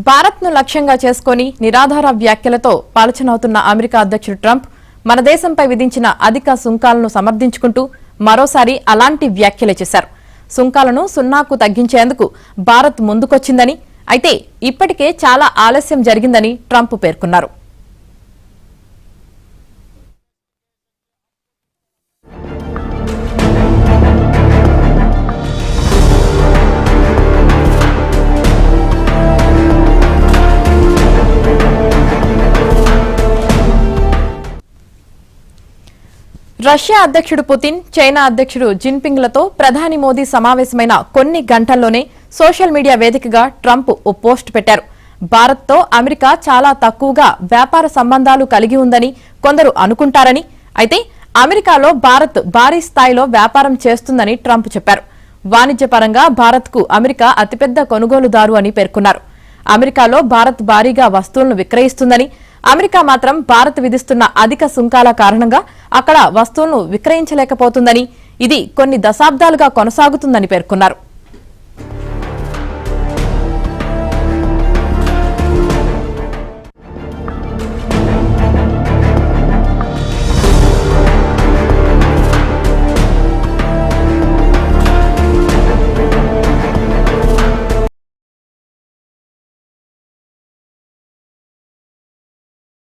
భారత్ను లక్ష్యంగా చేసుకుని నిరాధార వ్యాఖ్యలతో పలచనవుతున్న అమెరికా అధ్యక్షుడు ట్రంప్ మన దేశంపై విధించిన అధిక సుంకాలను సమర్థించుకుంటూ మరోసారి అలాంటి వ్యాఖ్యలే చేశారు. సుంకాలను సున్నాకు తగ్గించేందుకు భారత్ ముందుకొచ్చిందని, అయితే ఇప్పటికే చాలా ఆలస్యం జరిగిందని ట్రంప్ పేర్కొన్నారు. రష్యా అధ్యక్షుడు పుతిన్, చైనా అధ్యక్షుడు జిన్పింగ్లతో ప్రధాని మోదీ సమావేశమైన కొన్ని గంటల్లోనే సోషల్ మీడియా వేదికగా ట్రంప్ ఓ పోస్ట్ పెట్టారు. భారత్తో అమెరికా చాలా తక్కువగా వ్యాపార సంబంధాలు కలిగి ఉందని కొందరు అనుకుంటారని, అయితే అమెరికాలో భారత్ భారీ స్థాయిలో వ్యాపారం చేస్తుందని ట్రంప్ చెప్పారు. వాణిజ్యపరంగా భారత్కు అమెరికా అతిపెద్ద కొనుగోలుదారు అని పేర్కొన్నారు. అమెరికాలో భారత్ భారీగా వస్తువులను విక్రయిస్తుందని, అమెరికా మాత్రం భారత్ విధిస్తున్న అధిక సుంకాల కారణంగా అక్కడ వస్తువులను విక్రయించలేకపోతుందని, ఇది కొన్ని దశాబ్దాలుగా కొనసాగుతుందని పేర్కొన్నారు.